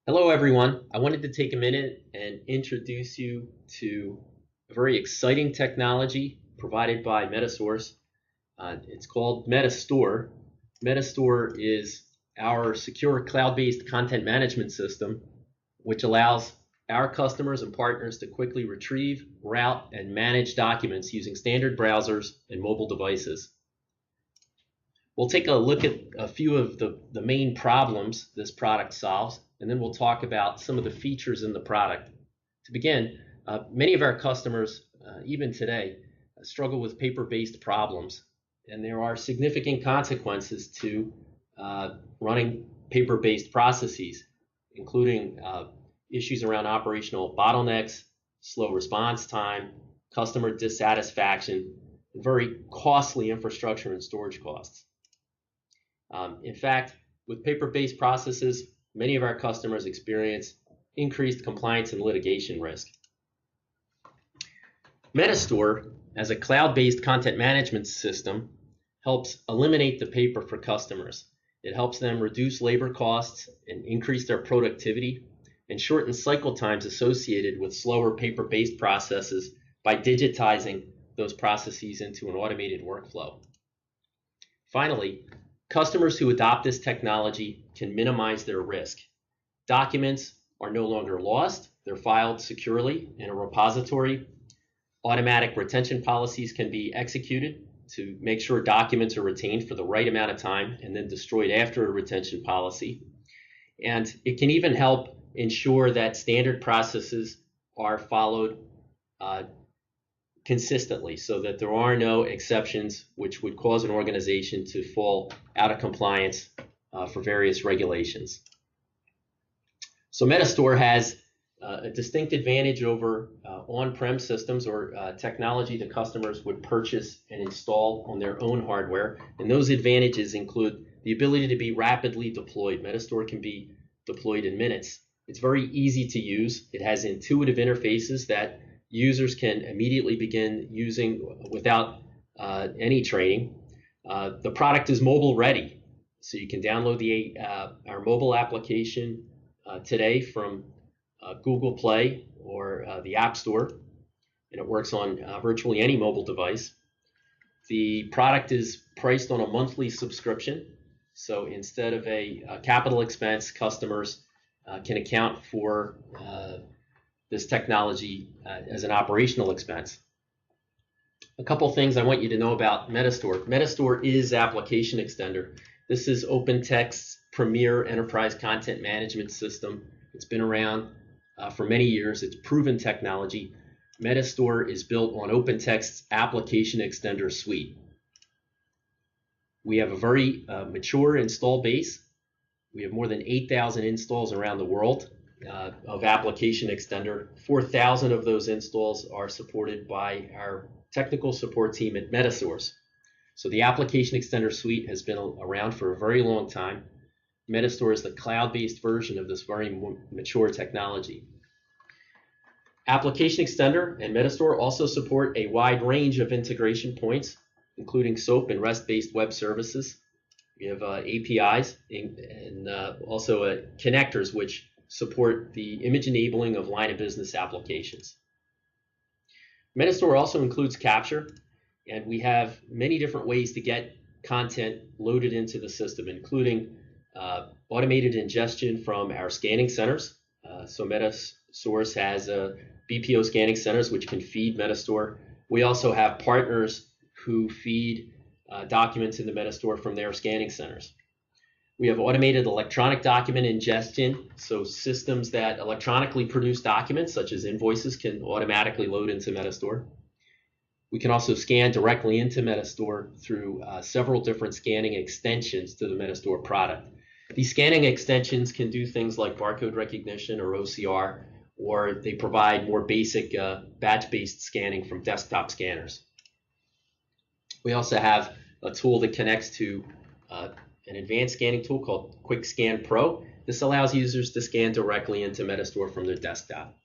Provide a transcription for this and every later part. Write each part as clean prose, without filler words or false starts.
Hello, everyone. I wanted to take a minute and introduce you to a very exciting technology provided by MetaSource. It's called MetaStor. MetaStor is our secure cloud-based content management system, which allows our customers and partners to quickly retrieve, route, and manage documents using standard browsers and mobile devices. We'll take a look at a few of the main problems this product solves, and then we'll talk about some of the features in the product. To begin, many of our customers, even today, struggle with paper-based problems, and there are significant consequences to running paper-based processes, including issues around operational bottlenecks, slow response time, customer dissatisfaction, and very costly infrastructure and storage costs. In fact, with paper-based processes, many of our customers experience increased compliance and litigation risk. MetaStor, as a cloud-based content management system, helps eliminate the paper for customers. It helps them reduce labor costs and increase their productivity and shorten cycle times associated with slower paper-based processes by digitizing those processes into an automated workflow. Finally, customers who adopt this technology can minimize their risk. Documents are no longer lost. They're filed securely in a repository. Automatic retention policies can be executed to make sure documents are retained for the right amount of time and then destroyed after a retention policy. And it can even help ensure that standard processes are followed consistently so that there are no exceptions which would cause an organization to fall out of compliance for various regulations. So MetaStor has a distinct advantage over on-prem systems or technology that customers would purchase and install on their own hardware. And those advantages include the ability to be rapidly deployed. MetaStor can be deployed in minutes. It's very easy to use. It has intuitive interfaces that users can immediately begin using without any training. The product is mobile ready, so you can download our mobile application today from Google Play or the App Store, and it works on virtually any mobile device. The product is priced on a monthly subscription, so instead of a capital expense, customers can account for this technology as an operational expense. A couple things I want you to know about MetaStor. MetaStor is Application Extender. This is OpenText's premier enterprise content management system. It's been around for many years. It's proven technology. MetaStor is built on OpenText's Application Extender suite. We have a very mature install base. We have more than 8,000 installs around the world of Application Extender. 4,000 of those installs are supported by our technical support team at MetaSource. So the Application Extender suite has been around for a very long time. MetaStor is the cloud-based version of this very mature technology. Application Extender and MetaStor also support a wide range of integration points, including SOAP and REST-based web services. We have APIs and also connectors which support the image enabling of line of business applications. MetaStor also includes capture, and we have many different ways to get content loaded into the system, including automated ingestion from our scanning centers. So MetaSource has BPO scanning centers which can feed MetaStor. We also have partners who feed documents into MetaStor from their scanning centers. We have automated electronic document ingestion, so systems that electronically produce documents, such as invoices, can automatically load into MetaStor. We can also scan directly into MetaStor through several different scanning extensions to the MetaStor product. These scanning extensions can do things like barcode recognition or OCR, or they provide more basic batch-based scanning from desktop scanners. We also have a tool that connects to an advanced scanning tool called Quick Scan Pro. This allows users to scan directly into MetaStor from their desktop.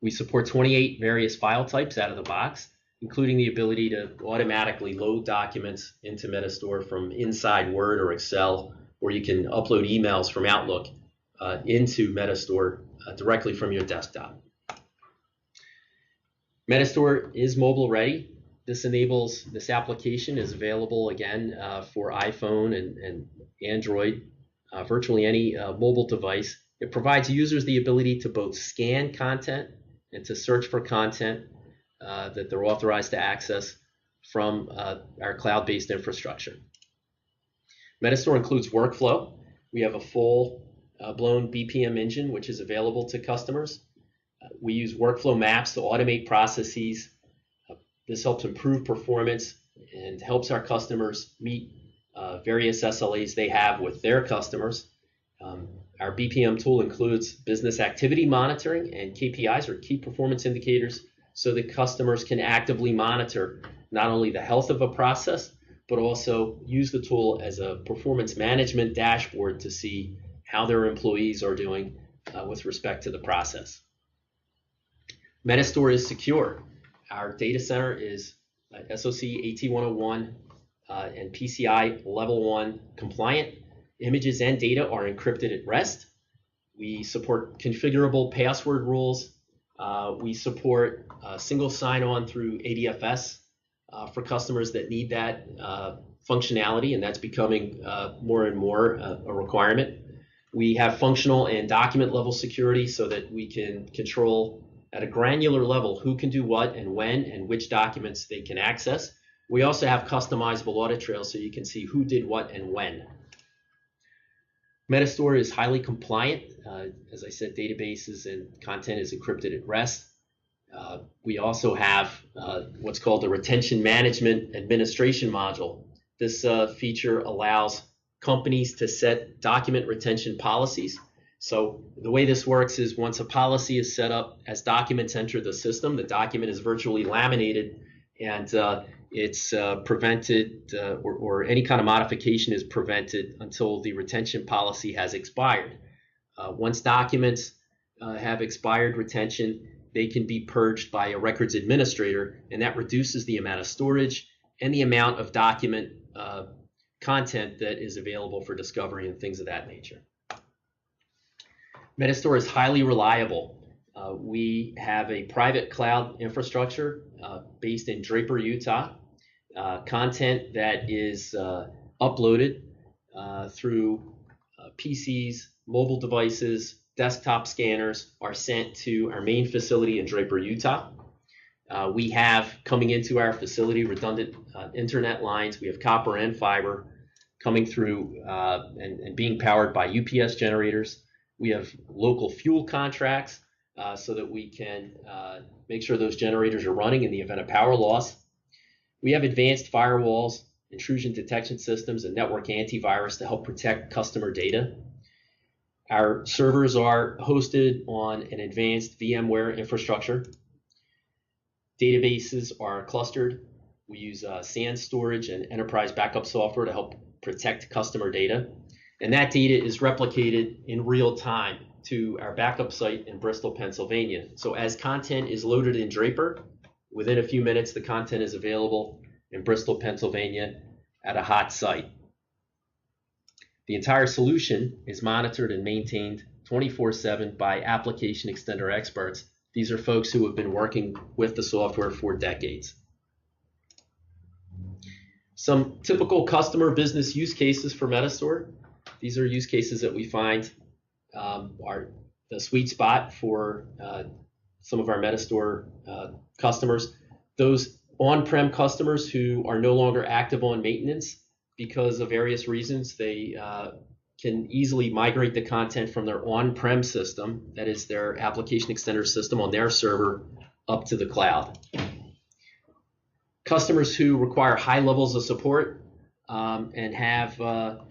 We support 28 various file types out of the box, including the ability to automatically load documents into MetaStor from inside Word or Excel, or you can upload emails from Outlook into MetaStor directly from your desktop. MetaStor is mobile ready. This application is available again for iPhone and Android, virtually any mobile device. It provides users the ability to both scan content and to search for content that they're authorized to access from our cloud-based infrastructure. MetaStor includes workflow. We have a full-blown BPM engine, which is available to customers. We use workflow maps to automate processes. This helps improve performance and helps our customers meet various SLAs they have with their customers. Our BPM tool includes business activity monitoring and KPIs, or key performance indicators, so that customers can actively monitor not only the health of a process, but also use the tool as a performance management dashboard to see how their employees are doing with respect to the process. MetaStor is secure. Our data center is SOC 18101 and PCI Level 1 compliant. Images and data are encrypted at rest. We support configurable password rules. We support single sign-on through ADFS for customers that need that functionality, and that's becoming more and more a requirement. We have functional and document level security so that we can control at a granular level who can do what and when and which documents they can access. We also have customizable audit trails so you can see who did what and when. MetaStor is highly compliant. As I said, databases and content is encrypted at rest. We also have what's called the Retention Management Administration module. This feature allows companies to set document retention policies. So the way this works is once a policy is set up, as documents enter the system, the document is virtually laminated, and it's prevented, or any kind of modification is prevented until the retention policy has expired. Once documents have expired retention, they can be purged by a records administrator, and that reduces the amount of storage and the amount of document content that is available for discovery and things of that nature. MetaStor is highly reliable. We have a private cloud infrastructure based in Draper, Utah. Content that is uploaded through PCs, mobile devices, desktop scanners are sent to our main facility in Draper, Utah. We have coming into our facility redundant internet lines. We have copper and fiber coming through and being powered by UPS generators. We have local fuel contracts so that we can make sure those generators are running in the event of power loss. We have advanced firewalls, intrusion detection systems, and network antivirus to help protect customer data. Our servers are hosted on an advanced VMware infrastructure. Databases are clustered. We use SAN storage and enterprise backup software to help protect customer data. And that data is replicated in real time to our backup site in Bristol, Pennsylvania. So as content is loaded in Draper, within a few minutes, the content is available in Bristol, Pennsylvania at a hot site. The entire solution is monitored and maintained 24/7 by application extender experts. These are folks who have been working with the software for decades. Some typical customer business use cases for MetaStor. These are use cases that we find are the sweet spot for some of our MetaStor customers. Those on-prem customers who are no longer active on maintenance because of various reasons, they can easily migrate the content from their on-prem system, that is their application extender system on their server, up to the cloud. Customers who require high levels of support and have a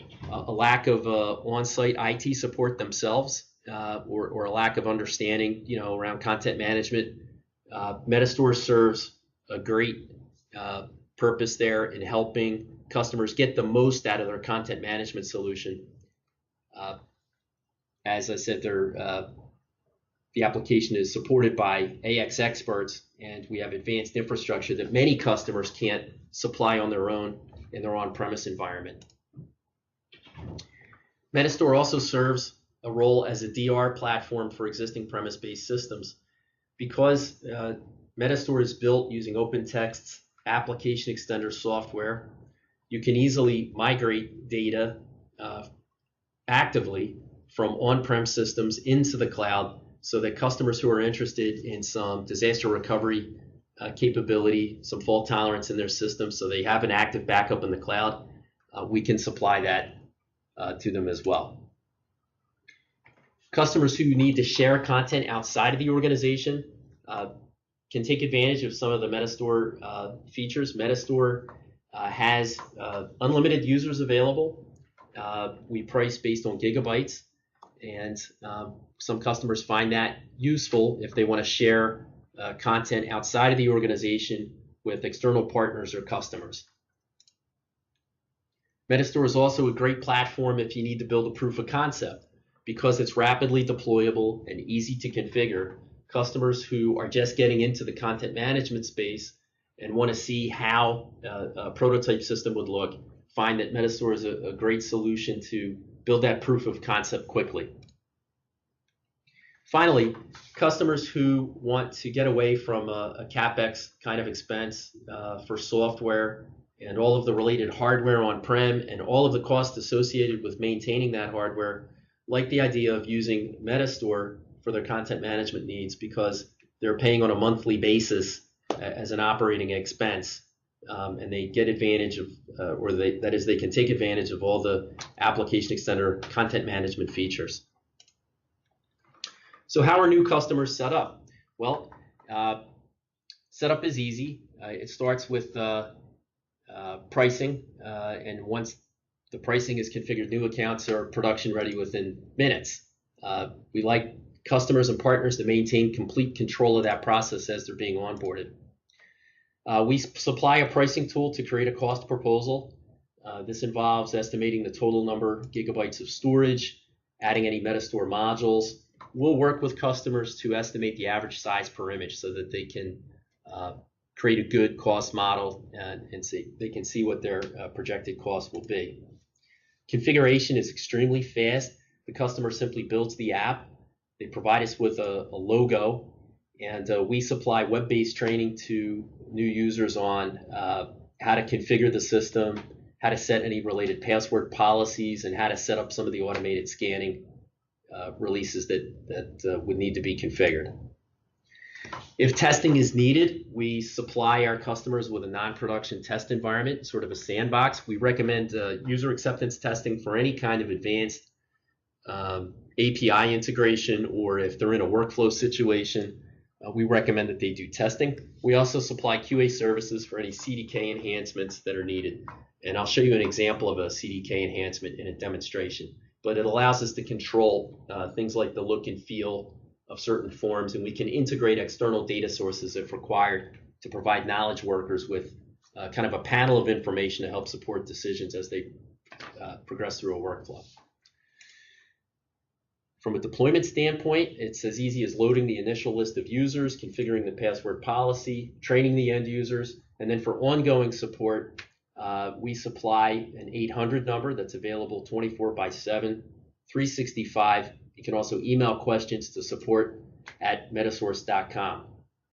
lack of on-site IT support themselves, or a lack of understanding, around content management, MetaStor serves a great purpose there in helping customers get the most out of their content management solution. As I said, the application is supported by AX experts, and we have advanced infrastructure that many customers can't supply on their own in their on-premise environment. MetaStor also serves a role as a DR platform for existing premise-based systems. Because MetaStor is built using OpenText's application extender software, you can easily migrate data actively from on-prem systems into the cloud so that customers who are interested in some disaster recovery capability, some fault tolerance in their system, so they have an active backup in the cloud, we can supply that to them as well. Customers who need to share content outside of the organization can take advantage of some of the MetaStor features. MetaStor has unlimited users available. We price based on gigabytes, and some customers find that useful if they want to share content outside of the organization with external partners or customers. MetaStor is also a great platform if you need to build a proof of concept. Because it's rapidly deployable and easy to configure, customers who are just getting into the content management space and want to see how a prototype system would look find that MetaStor is a great solution to build that proof of concept quickly. Finally, customers who want to get away from a CapEx kind of expense for software and all of the related hardware on-prem and all of the costs associated with maintaining that hardware like the idea of using MetaStor for their content management needs because they're paying on a monthly basis as an operating expense, and they get advantage of, they can take advantage of all the application extender content management features. So how are new customers set up? Well, setup is easy. It starts with pricing, and once the pricing is configured, new accounts are production ready within minutes. We like customers and partners to maintain complete control of that process as they're being onboarded. We supply a pricing tool to create a cost proposal. This involves estimating the total number of gigabytes of storage, adding any MetaStor modules. We'll work with customers to estimate the average size per image so that they can create a good cost model and they can see what their projected cost will be. Configuration is extremely fast. The customer simply builds the app. They provide us with a logo, and we supply web-based training to new users on how to configure the system, how to set any related password policies, and how to set up some of the automated scanning releases that would need to be configured. If testing is needed, we supply our customers with a non-production test environment, sort of a sandbox. We recommend user acceptance testing for any kind of advanced API integration, or if they're in a workflow situation, we recommend that they do testing. We also supply QA services for any CDK enhancements that are needed. And I'll show you an example of a CDK enhancement in a demonstration. But it allows us to control things like the look and feel of certain forms, and we can integrate external data sources if required to provide knowledge workers with kind of a panel of information to help support decisions as they progress through a workflow. From a deployment standpoint, it's as easy as loading the initial list of users, configuring the password policy, training the end users, and then for ongoing support, we supply an 800 number that's available 24/7, 365. You can also email questions to support@metasource.com.